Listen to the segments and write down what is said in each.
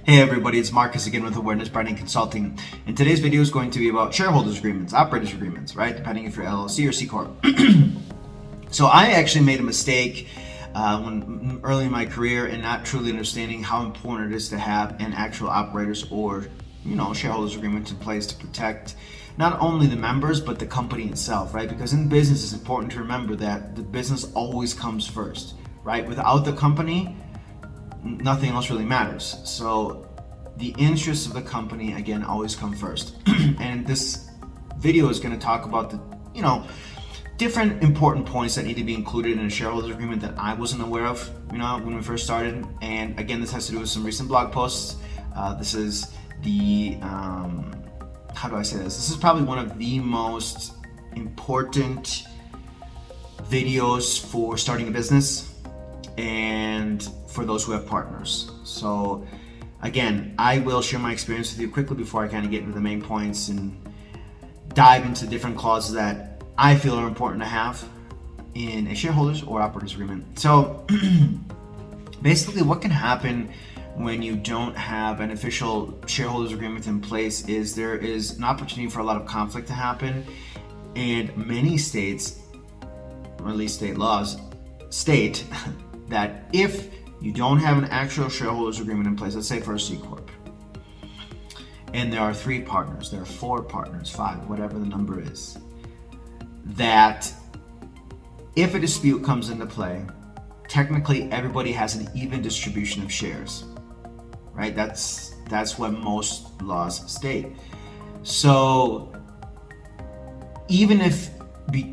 Hey everybody, it's Marcus again with Awareness Branding Consulting. And today's video is going to be about shareholders agreements, operators agreements, right? Depending if you're LLC or C Corp. So I actually made a mistake when early in my career in not truly understanding how important it is to have an actual operators or shareholders agreement in place to protect not only the members but the company itself, right? Because in business it's important to remember that the business always comes first, right? Without the company, nothing else really matters. So the interests of the company again always come first. And this video is going to talk about the different important points that need to be included in a shareholders agreement that I wasn't aware of when we first started. And again, this has to do with some recent blog posts. This is the how do I say this? This is probably one of the most important videos for starting a business and for those who have partners. So again, I will share my experience with you quickly before I kind of get into the main points and dive into different clauses that I feel are important to have in a shareholders or operators agreement. So basically what can happen when you don't have an official shareholders agreement in place is there is an opportunity for a lot of conflict to happen. And many states, or at least state laws, state that if you don't have an actual shareholders agreement in place, let's say for a C Corp, and there are 3 partners, there are 4 partners, 5, whatever the number is, that if a dispute comes into play, technically everybody has an even distribution of shares, right? That's what most laws state. So even if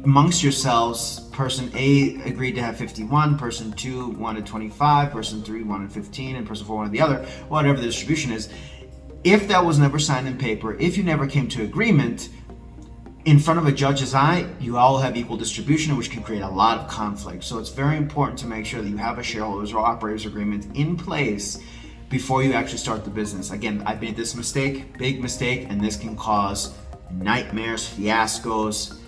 amongst yourselves, person A agreed to have 51, person 2 wanted 25, person 3 wanted 15, and person 4 wanted the other, whatever the distribution is, if that was never signed in paper, if you never came to agreement, in front of a judge's eye, you all have equal distribution, which can create a lot of conflict. So it's very important to make sure that you have a shareholders or operators agreement in place before you actually start the business. Again, I made this mistake, big mistake, and this can cause nightmares, fiascos,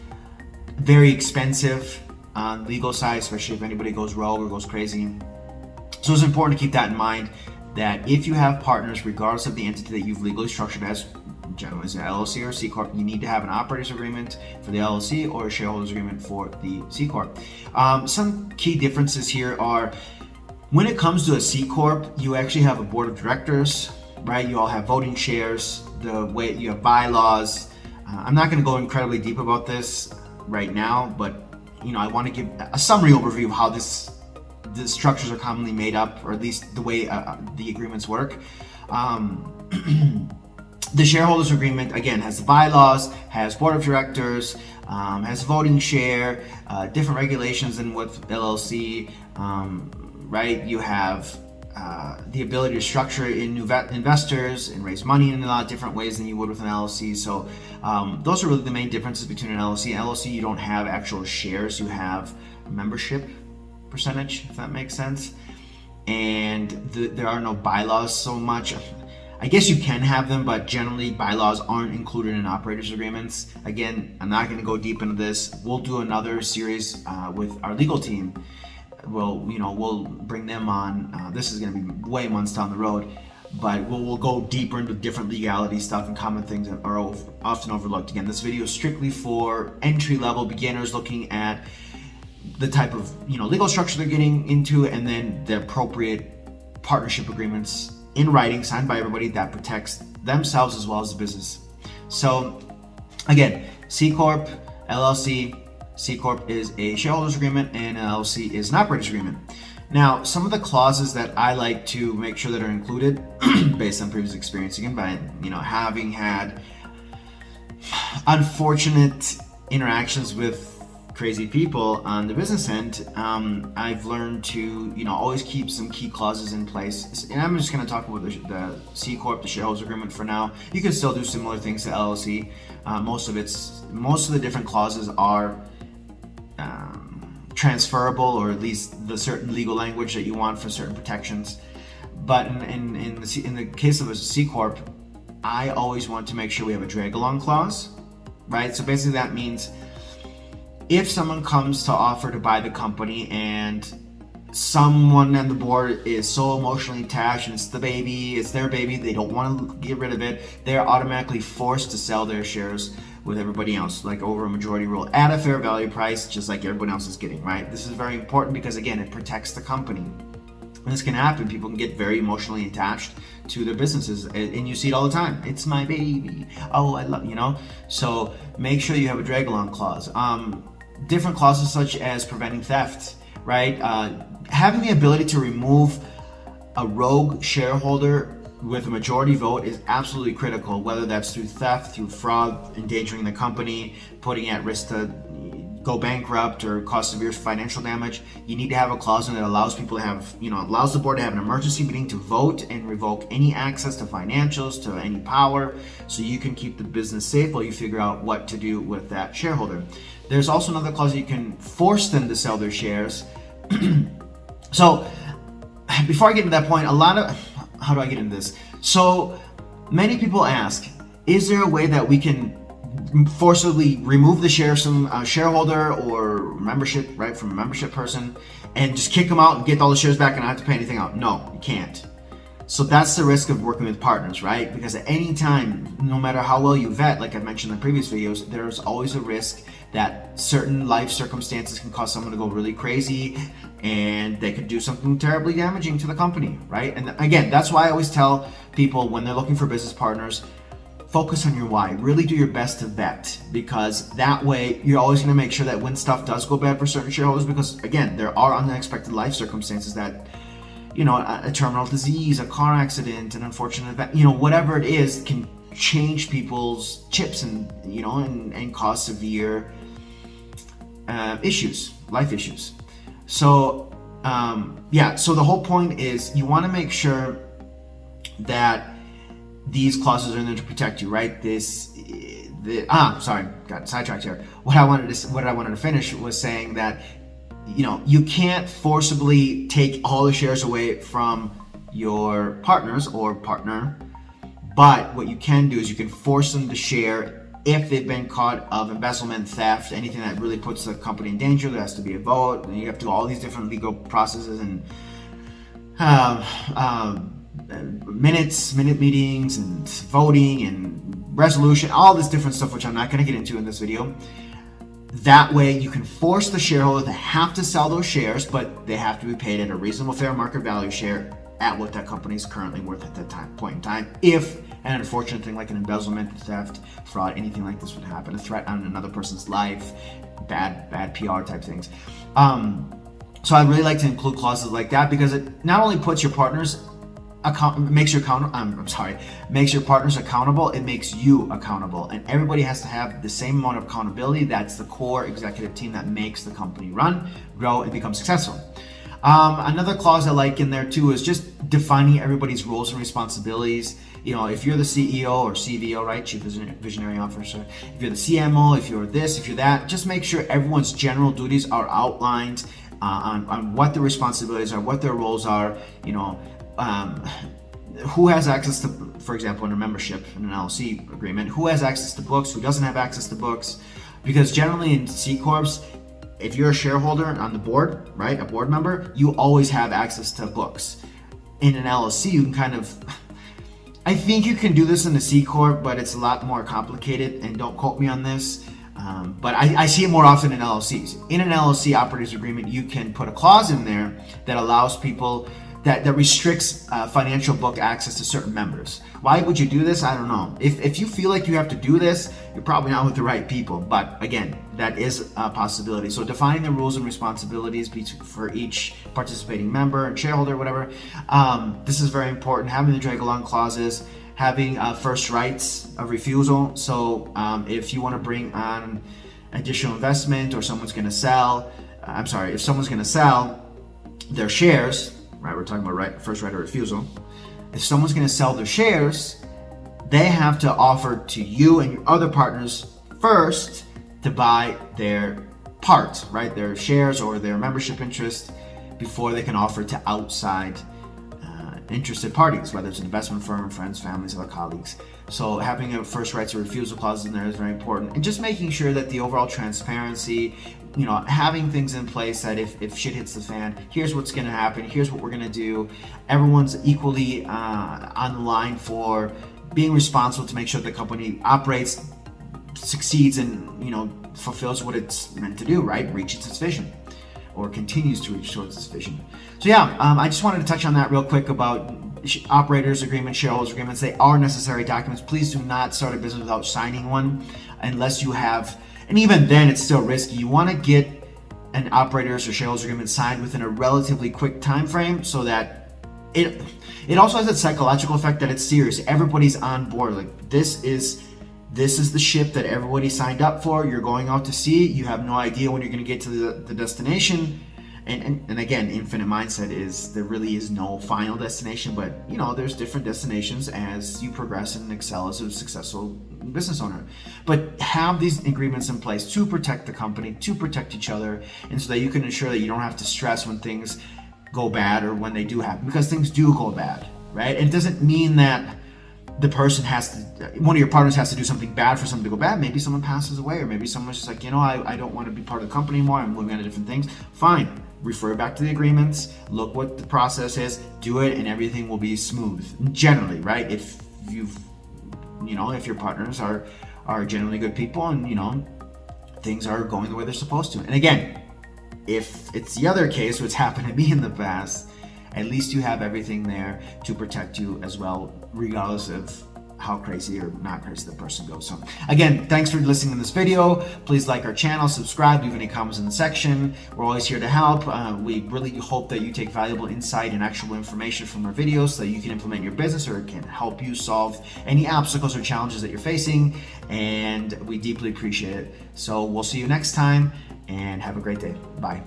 very expensive on legal side, especially if anybody goes rogue or goes crazy. So it's important to keep that in mind, that if you have partners, regardless of the entity that you've legally structured as, generally as an LLC or C Corp, you need to have an operators agreement for the LLC or a shareholders agreement for the C Corp. Some key differences here are, when it comes to a C Corp, you actually have a board of directors, right? You all have voting shares, the way you have bylaws. I'm not going to go incredibly deep about this right now, but I want to give a summary overview of how the structures are commonly made up, or at least the way the agreements work. The shareholders agreement again has the bylaws, has board of directors, has voting share, different regulations than with LLC, right? You have the ability to structure in new investors and raise money in a lot of different ways than you would with an LLC. So those are really the main differences between an LLC and LLC. You don't have actual shares, you have a membership percentage, if that makes sense. And there are no bylaws so much. I guess you can have them, but generally bylaws aren't included in operators agreements. Again, I'm not going to go deep into this. We'll do another series with our legal team. We'll bring them on. This is going to be way months down the road, but we'll go deeper into different legality stuff and common things that are often overlooked. Again, this video is strictly for entry-level beginners looking at the type of legal structure they're getting into, and then the appropriate partnership agreements in writing, signed by everybody, that protects themselves as well as the business. So again, C Corp, LLC, C Corp is a shareholders agreement, and LLC is an operators agreement. Now, some of the clauses that I like to make sure that are included based on previous experience, again, by having had unfortunate interactions with crazy people on the business end, I've learned to always keep some key clauses in place. And I'm just going to talk about the C Corp, the shareholders agreement for now. You can still do similar things to LLC. Most of the different clauses are transferable, or at least the certain legal language that you want for certain protections. But in the case of a C Corp, I always want to make sure we have a drag along clause, right? So basically that means if someone comes to offer to buy the company and someone on the board is so emotionally attached and it's the baby, it's their baby, they don't want to get rid of it, they're automatically forced to sell their shares with everybody else, like over a majority rule, at a fair value price, just like everyone else is getting, right? This is very important because, again, it protects the company. And this can happen. People can get very emotionally attached to their businesses, and you see it all the time. It's my baby. Oh, I love, So make sure you have a drag-along clause. Different clauses such as preventing theft, right? Having the ability to remove a rogue shareholder with a majority vote is absolutely critical, whether that's through theft, through fraud, endangering the company, putting at risk to go bankrupt or cause severe financial damage. You need to have a clause in that allows people to have, allows the board to have an emergency meeting to vote and revoke any access to financials, to any power, so you can keep the business safe while you figure out what to do with that shareholder. There's also another clause that you can force them to sell their shares. So before I get to that point, how do I get into this? So many people ask, is there a way that we can forcibly remove the shares from a shareholder or membership, right, from a membership person, and just kick them out and get all the shares back and not have to pay anything out? No, you can't. So that's the risk of working with partners, right? Because at any time, no matter how well you vet, like I mentioned in the previous videos, there's always a risk that certain life circumstances can cause someone to go really crazy and they could do something terribly damaging to the company, right? And again, that's why I always tell people when they're looking for business partners, focus on your why. Really do your best to vet, because that way you're always going to make sure that when stuff does go bad for certain shareholders, because again, there are unexpected life circumstances that, a terminal disease, a car accident, an unfortunate event, whatever it is can change people's chips and, and cause severe issues, life issues. So, so the whole point is you want to make sure that these clauses are in there to protect you, right? Sorry, got sidetracked here. What I wanted to finish was saying that, you can't forcibly take all the shares away from your partners or partner, but what you can do is you can force them to share if they've been caught of embezzlement, theft, anything that really puts the company in danger. There has to be a vote, and you have to do all these different legal processes and minute meetings and voting and resolution, all this different stuff, which I'm not going to get into in this video. That way you can force the shareholder to have to sell those shares, but they have to be paid at a reasonable fair market value share at what that company is currently worth at that point in time. If an unfortunate thing like an embezzlement, theft, fraud, anything like this would happen, a threat on another person's life, bad PR type things. So I really like to include clauses like that, because it not only puts your partners makes your partners accountable, it makes you accountable, and everybody has to have the same amount of accountability. That's the core executive team that makes the company run, grow, and become successful. Another clause I like in there too is just defining everybody's roles and responsibilities. If you're the CEO or CVO, right, Chief Visionary Officer, if you're the CMO, if you're this, if you're that, just make sure everyone's general duties are outlined on what the responsibilities are, what their roles are, who has access to, for example, in a membership, in an LLC agreement, who has access to books, who doesn't have access to books. Because generally in C Corps, if you're a shareholder on the board, right, a board member, you always have access to books. In an LLC, you can I think you can do this in the C Corp, but it's a lot more complicated, and don't quote me on this. But I see it more often in LLCs. In an LLC operators agreement, you can put a clause in there that allows people, that restricts financial book access to certain members. Why would you do this? I don't know. If you feel like you have to do this, you're probably not with the right people. But again, that is a possibility. So defining the rules and responsibilities for each participating member and shareholder, whatever. This is very important. Having the drag-along clauses, having first rights of refusal. So if you want to bring on additional investment, or someone's going to sell, if someone's going to sell their shares, right, we're talking about first right of refusal. If someone's going to sell their shares, they have to offer to you and your other partners first to buy their part, right, their shares or their membership interest, before they can offer to outside interested parties, whether it's an investment firm, friends, families, other colleagues. So having a first rights of refusal clause in there is very important, and just making sure that the overall transparency, having things in place that if shit hits the fan, here's what's going to happen, here's what we're going to do. Everyone's equally on the line for being responsible to make sure the company operates, succeeds, and fulfills what it's meant to do, right? Reaches its vision, or continues to reach towards its vision. So yeah, I just wanted to touch on that real quick about operators agreements, shareholders agreements. They are necessary documents. Please do not start a business without signing one unless you have, and even then it's still risky. You want to get an operators or shareholders agreement signed within a relatively quick time frame, so that it also has that psychological effect that it's serious. Everybody's on board. Like this is the ship that everybody signed up for. You're going out to sea. You have no idea when you're going to get to the destination. And again, infinite mindset is there really is no final destination, but there's different destinations as you progress and excel as a successful business owner. But have these agreements in place to protect the company, to protect each other, and so that you can ensure that you don't have to stress when things go bad or when they do happen, because things do go bad, right? It doesn't mean that the person one of your partners has to do something bad for something to go bad. Maybe someone passes away, or maybe someone's just like, I don't want to be part of the company anymore. I'm moving on to different things. Fine. Refer back to the agreements, look what the process is, do it, and everything will be smooth. Generally, right? If if your partners are generally good people and things are going the way they're supposed to. And again, if it's the other case, what's happened to me in the past, at least you have everything there to protect you as well, regardless of how crazy or not crazy the person goes. So again, thanks for listening to this video. Please like our channel, subscribe, leave any comments in the section. We're always here to help. We really hope that you take valuable insight and actual information from our videos so that you can implement in your business, or it can help you solve any obstacles or challenges that you're facing. And we deeply appreciate it. So we'll see you next time, and have a great day. Bye.